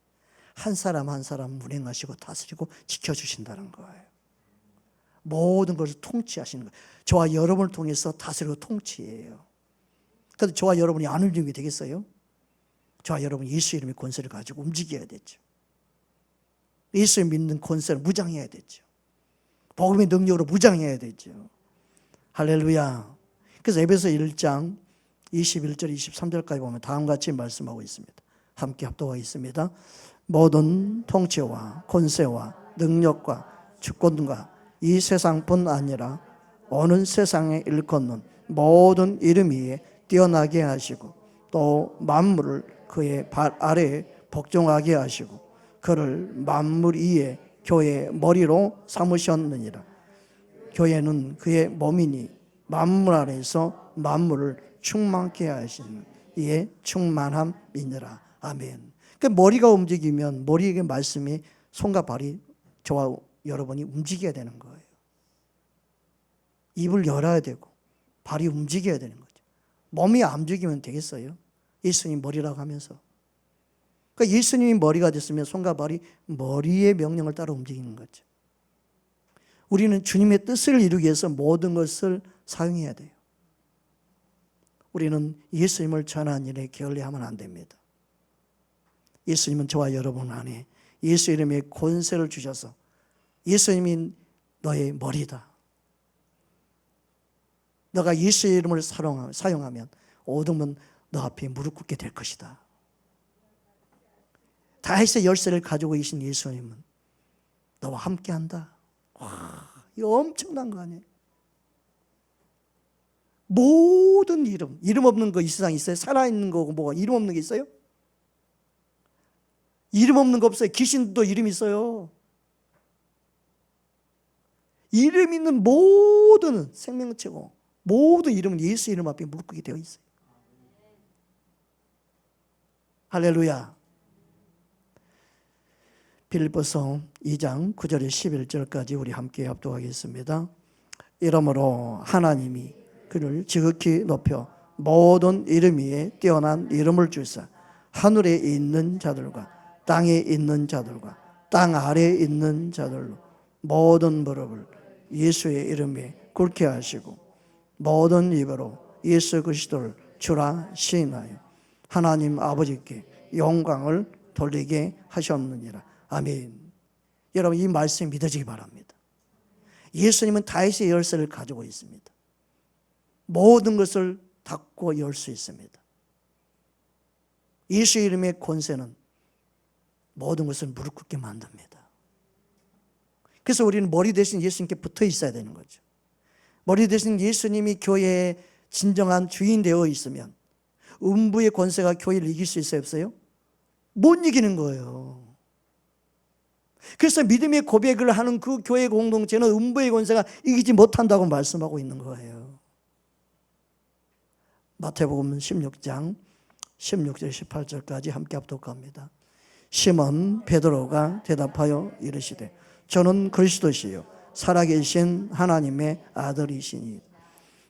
한 사람 한 사람 운행하시고 다스리고 지켜주신다는 거예요. 모든 것을 통치하시는 거예요. 저와 여러분을 통해서 다스리고 통치해요. 그런데 저와 여러분이 안 움직이게 되겠어요? 저와 여러분이 예수 이름의 권세를 가지고 움직여야 되죠. 예수 믿는 권세를 무장해야 되죠. 복음의 능력으로 무장해야 되죠. 할렐루야. 그래서 에베소 1장 21절 23절까지 보면 다음과 같이 말씀하고 있습니다. 함께 합독하겠습니다. 모든 통치와 권세와 능력과 주권과 이 세상뿐 아니라 어느 세상에 일컫는 모든 이름 위에 뛰어나게 하시고 또 만물을 그의 발 아래에 복종하게 하시고 그를 만물 위에 교회의 머리로 삼으셨느니라. 교회는 그의 몸이니 만물 안에서 만물을 충만케 하시는 이의 충만함이니라. 아멘. 그 머리가 움직이면 머리의 말씀이 손과 발이 저와 여러분이 움직여야 되는 거예요. 입을 열어야 되고 발이 움직여야 되는 거죠. 몸이 안 움직이면 되겠어요? 예수님 머리라고 하면서. 그러니까 예수님이 머리가 됐으면 손과 발이 머리의 명령을 따라 움직이는 거죠. 우리는 주님의 뜻을 이루기 위해서 모든 것을 사용해야 돼요. 우리는 예수님을 전하는 일에 게을리하면 안 됩니다. 예수님은 저와 여러분 안에 예수 이름의 권세를 주셔서 예수님이 너의 머리다. 너가 예수의 이름을 사용하면 모든 너 앞에 무릎 꿇게 될 것이다. 다윗의 열쇠를 가지고 계신 예수님은 너와 함께한다. 와, 이거 엄청난 거 아니에요? 모든 이름 없는 거 이 세상에 있어요? 살아있는 거고 뭐가 이름 없는 게 있어요? 이름 없는 거 없어요. 귀신도 이름 있어요. 이름 있는 모든 생명체고 모든 이름은 예수 이름 앞에 무릎 꿇게 되어 있어요. 할렐루야. 빌립보서 2장 9절에 11절까지 우리 함께 합독하겠습니다. 이러므로 하나님이 그를 지극히 높여 모든 이름 위에 뛰어난 이름을 주사 하늘에 있는 자들과 땅에 있는 자들과 땅 아래에 있는 자들로 모든 무릎을 예수의 이름에 꿇게 하시고 모든 입으로 예수 그리스도를 주라 시인하여 하나님 아버지께 영광을 돌리게 하셨느니라. 아멘. 여러분 이 말씀이 믿어지기 바랍니다. 예수님은 다윗의 열쇠를 가지고 있습니다. 모든 것을 닫고 열 수 있습니다. 예수 이름의 권세는 모든 것을 무릎 꿇게 만듭니다. 그래서 우리는 머리 대신 예수님께 붙어 있어야 되는 거죠. 머리 대신 예수님이 교회의 진정한 주인 되어 있으면 음부의 권세가 교회를 이길 수 있어요, 없어요? 못 이기는 거예요. 그래서 믿음의 고백을 하는 그 교회 공동체는 음부의 권세가 이기지 못한다고 말씀하고 있는 거예요. 마태복음 16장 16절 18절까지 함께 합독합니다. 시몬 베드로가 대답하여 이르시되 저는 그리스도시요 살아계신 하나님의 아들이시니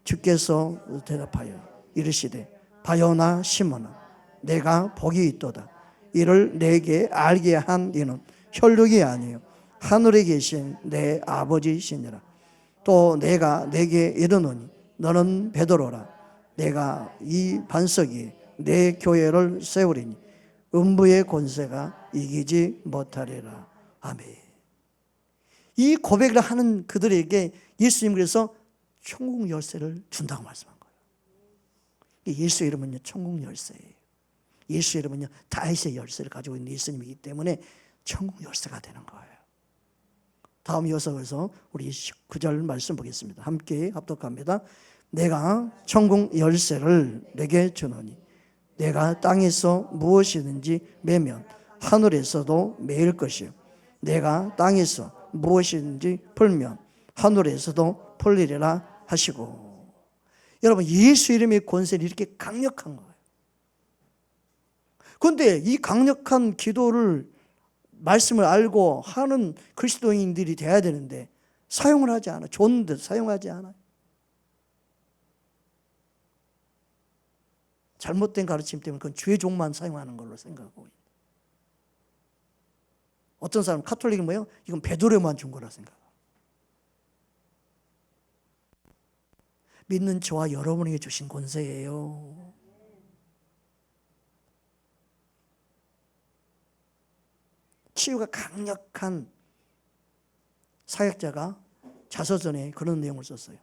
주께서 대답하여 이르시되 바요나 시몬아 내가 복이 있도다. 이를 내게 알게 한 이는 혈육이 아니요 하늘에 계신 내 아버지시니라. 또 내가 내게 이르노니 너는 베드로라. 내가 이 반석 위에 내 교회를 세우리니 음부의 권세가 이기지 못하리라. 아멘. 이 고백을 하는 그들에게 예수님 그래서 천국 열쇠를 준다고 말씀한 거예요. 예수 이름은요 천국 열쇠예요. 예수 이름은요 다윗의 열쇠를 가지고 있는 예수님이기 때문에 천국 열쇠가 되는 거예요. 다음 이어서 우리 19절 말씀 보겠습니다. 함께 합독합니다. 내가 천국 열쇠를 내게 주노니 내가 땅에서 무엇이든지 매면 하늘에서도 매일 것이요 내가 땅에서 무엇이든지 풀면 하늘에서도 풀리리라 하시고. 여러분 예수 이름의 권세는 이렇게 강력한 거예요. 그런데 이 강력한 기도를 말씀을 알고 하는 그리스도인들이 돼야 되는데 사용을 하지 않아. 좋은데 사용하지 않아요. 잘못된 가르침 때문에 그건 주의 종만 사용하는 걸로 생각하고 있는. 어떤 사람은 카톨릭은 뭐예요? 이건 베드로만 준 거라 생각해요. 믿는 저와 여러분에게 주신 권세예요. 치유가 강력한 사역자가 자서전에 그런 내용을 썼어요.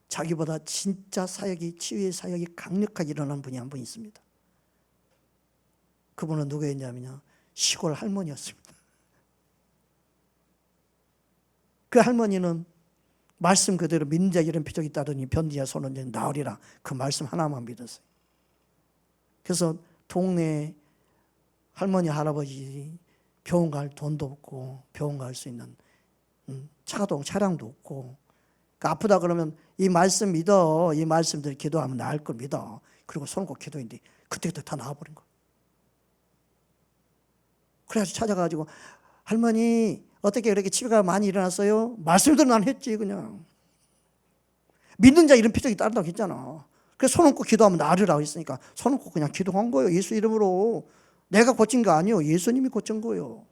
자기보다 진짜 사역이, 치유의 사역이 강력하게 일어난 분이 한 분 있습니다. 그분은 누구였냐면요, 시골 할머니였습니다. 그 할머니는 말씀 그대로 믿는 자 이런 표적이 따르니 변디야 손은 나으리라, 그 말씀 하나만 믿었어요. 그래서 동네 할머니 할아버지 병원 갈 돈도 없고 병원 갈 수 있는 차량도 없고, 그러니까 아프다 그러면 이 말씀 믿어, 이 말씀들 기도하면 나을 걸 믿어, 그리고 손 꼭 기도했는데 그때부터 다 나아버린 거예요. 그래가지고 찾아가지고 할머니 어떻게 이렇게 치료가 많이 일어났어요? 말씀대로 난 했지. 그냥 믿는 자 이런 표적이 따른다고 했잖아. 그래서 손 얹고 기도하면 나으리라고 했으니까 손 얹고 그냥 기도한 거예요. 예수 이름으로. 내가 고친 거 아니에요. 예수님이 고친 거예요.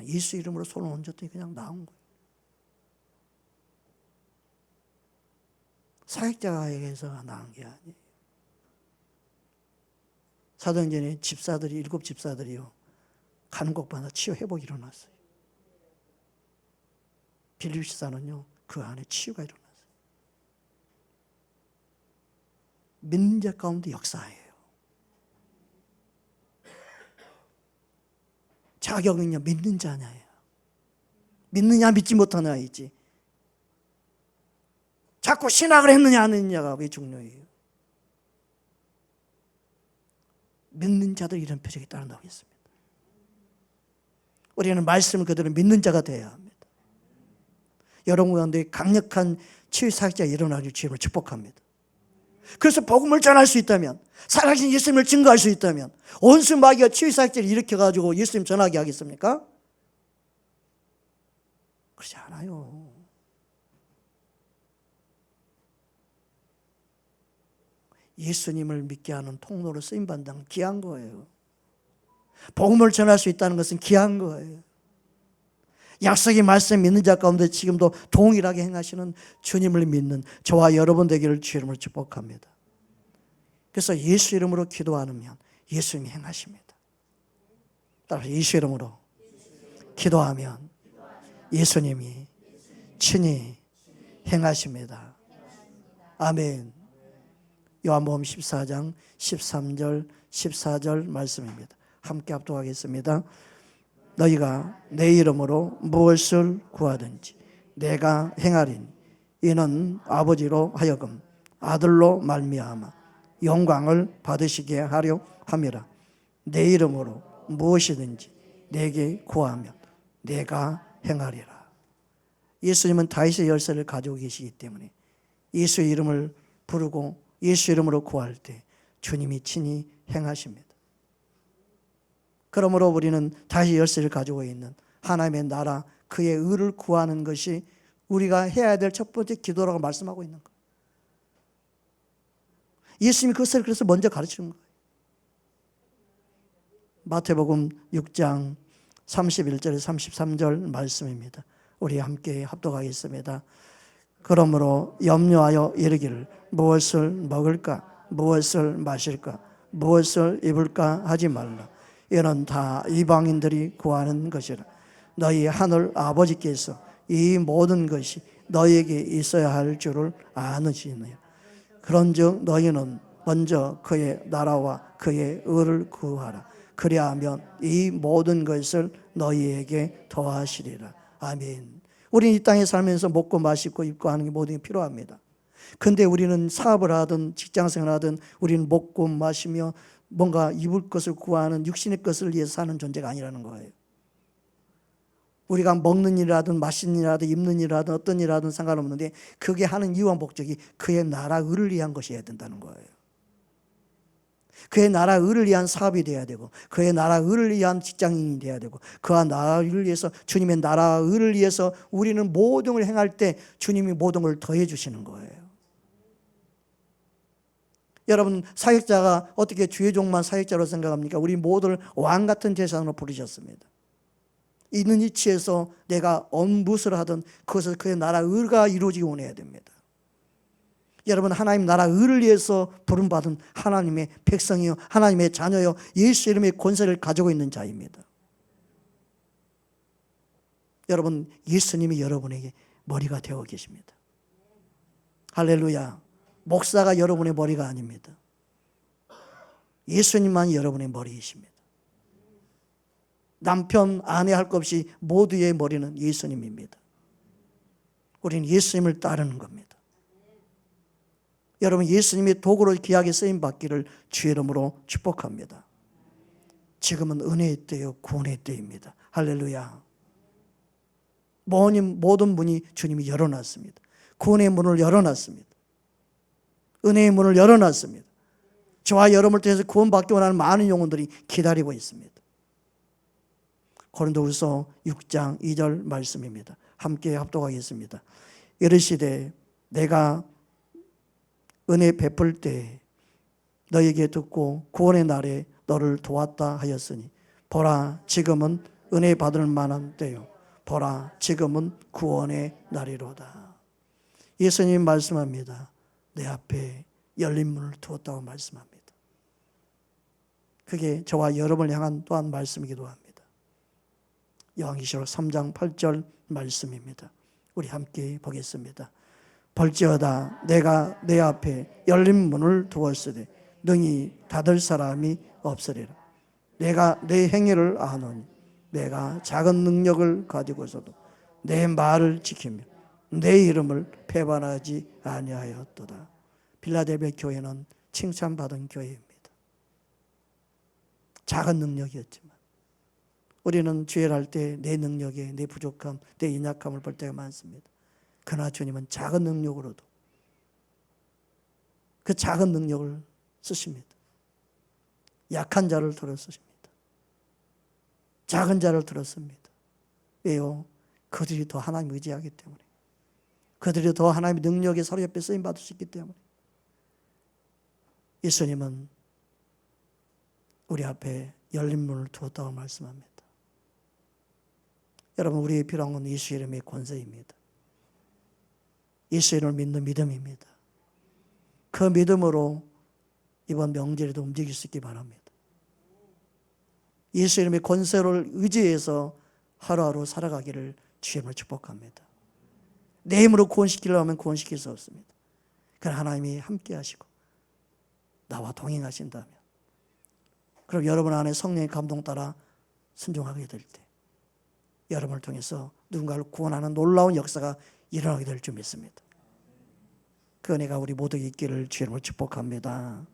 예수 이름으로 손을 얹었더니 그냥 나은 거예요. 사역자에게서 나은 게 아니에요. 사도행전에 집사들이, 7 집사들이요, 가는 곳마다 치유 회복이 일어났어요. 빌립 집사는요, 그 안에 치유가 일어났어요. 믿는 자 가운데 역사예요. 자격은요, 믿는 자냐예요. 믿느냐 믿지 못하냐이지. 자꾸 신학을 했느냐 안 했느냐가 왜 중요해요. 믿는 자들 이런 표적이 따른다고 했습니다. 우리는 말씀을 그대로 믿는 자가 되어야 합니다. 여러분 가운데 강력한 치유 사역자가 일어나길 주님을 축복합니다. 그래서 복음을 전할 수 있다면, 살아계신 예수님을 증거할 수 있다면, 온수 마귀가 치유 사역자를 일으켜가지고 예수님 전하게 하겠습니까? 그렇지 않아요. 예수님을 믿게 하는 통로로 쓰임받는 건 귀한 거예요. 복음을 전할 수 있다는 것은 귀한 거예요. 약속의 말씀 믿는 자 가운데 지금도 동일하게 행하시는 주님을 믿는 저와 여러분 되기를 주 이름으로 축복합니다. 그래서 예수 이름으로 기도하면 예수님이 행하십니다. 따라서 예수 이름으로 기도하면 예수님이 친히 행하십니다. 아멘. 요한복음 14장 13절 14절 말씀입니다. 함께 합독하겠습니다. 너희가 내 이름으로 무엇을 구하든지 내가 행하리니 이는 아버지로 하여금 아들로 말미암아 영광을 받으시게 하려 함이라. 내 이름으로 무엇이든지 내게 구하면 내가 행하리라. 예수님은 다윗의 열쇠를 가지고 계시기 때문에 예수의 이름을 부르고 예수 이름으로 구할 때 주님이 친히 행하십니다. 그러므로 우리는 다시 열쇠를 가지고 있는 하나님의 나라, 그의 의를 구하는 것이 우리가 해야 될 첫 번째 기도라고 말씀하고 있는 거예요. 예수님이 그것을 그래서 먼저 가르치는 거예요. 마태복음 6장 31절 33절 말씀입니다. 우리 함께 합독하겠습니다. 그러므로 염려하여 이르기를 무엇을 먹을까, 무엇을 마실까, 무엇을 입을까 하지 말라. 이는 다 이방인들이 구하는 것이라. 너희 하늘 아버지께서 이 모든 것이 너희에게 있어야 할 줄을 아느시니라. 그런즉 너희는 먼저 그의 나라와 그의 의를 구하라. 그리하면 이 모든 것을 너희에게 더하시리라. 아멘. 우리는 이 땅에 살면서 먹고 마시고 입고 하는 게 모든 게 필요합니다. 근데 우리는 사업을 하든 직장생활을 하든 우리는 먹고 마시며 뭔가 입을 것을 구하는 육신의 것을 위해서 사는 존재가 아니라는 거예요. 우리가 먹는 일이라든 마시는 일이라든 입는 일이라든 어떤 일이라든 상관없는데 그게 하는 이유와 목적이 그의 나라 의를 위한 것이어야 된다는 거예요. 그의 나라 의를 위한 사업이 되어야 되고, 그의 나라 의를 위한 직장인이 되어야 되고, 그와 나라를 위해서, 주님의 나라 의를 위해서 우리는 모든 걸 행할 때 주님이 모든 걸 더해 주시는 거예요. 여러분, 사역자가 어떻게 주의 종만 사역자로 생각합니까? 우리 모두를 왕 같은 제사장으로 부르셨습니다. 있는 위치에서 내가 무엇을 하든 그것을 그의 나라 의가 이루어지기 원해야 됩니다. 여러분, 하나님 나라 의를 위해서 부름받은 하나님의 백성이요, 하나님의 자녀요, 예수 이름의 권세를 가지고 있는 자입니다. 여러분, 예수님이 여러분에게 머리가 되어 계십니다. 할렐루야. 목사가 여러분의 머리가 아닙니다. 예수님만 여러분의 머리이십니다. 남편, 아내 할 것 없이 모두의 머리는 예수님입니다. 우리는 예수님을 따르는 겁니다. 여러분, 예수님의 도구로 귀하게 쓰임 받기를 주의 이름으로 축복합니다. 지금은 은혜의 때요, 구원의 때입니다. 할렐루야. 모든 문이 주님이 열어놨습니다. 구원의 문을 열어놨습니다. 은혜의 문을 열어놨습니다. 저와 여러분을 통해서 구원받기 원하는 많은 영혼들이 기다리고 있습니다. 고린도후서 6장 2절 말씀입니다. 함께 합독하겠습니다. 이르시되 내가 은혜 베풀 때 너에게 듣고 구원의 날에 너를 도왔다 하였으니 보라 지금은 은혜 받을 만한 때요, 보라 지금은 구원의 날이로다. 예수님 말씀합니다. 내 앞에 열린 문을 두었다고 말씀합니다. 그게 저와 여러분을 향한 또한 말씀이기도 합니다. 요한계시록 3장 8절 말씀입니다. 우리 함께 보겠습니다. 볼지어다 내가 내 앞에 열린 문을 두었으되 능히 닫을 사람이 없으리라. 내가 내 행위를 아노니 내가 작은 능력을 가지고서도 내 말을 지키며 내 이름을 배반하지 아니하였도다. 빌라델비아 교회는 칭찬받은 교회입니다. 작은 능력이었지만 우리는 죄를 할 때 내 능력에, 내 부족함, 내 연약함을 볼 때가 많습니다. 그러나 주님은 작은 능력으로도 그 작은 능력을 쓰십니다. 약한 자를 들어 쓰십니다. 작은 자를 들어 씁니다. 왜요? 그들이 더 하나님 의지하기 때문에, 그들이 더 하나님의 능력에 서로 옆에 쓰임받을 수 있기 때문에 예수님은 우리 앞에 열린 문을 두었다고 말씀합니다. 여러분, 우리의 필요한 건 예수 이름의 권세입니다. 예수 이름을 믿는 믿음입니다. 그 믿음으로 이번 명절에도 움직일 수 있기 바랍니다. 예수 이름의 권세를 의지해서 하루하루 살아가기를 주님을 축복합니다. 내 힘으로 구원시키려고 하면 구원시킬 수 없습니다. 그러나 하나님이 함께 하시고 나와 동행하신다면, 그럼 여러분 안에 성령의 감동 따라 순종하게 될 때 여러분을 통해서 누군가를 구원하는 놀라운 역사가 일어나게 될 줄 믿습니다. 그 은혜가 우리 모두에게 있기를 주님을 축복합니다.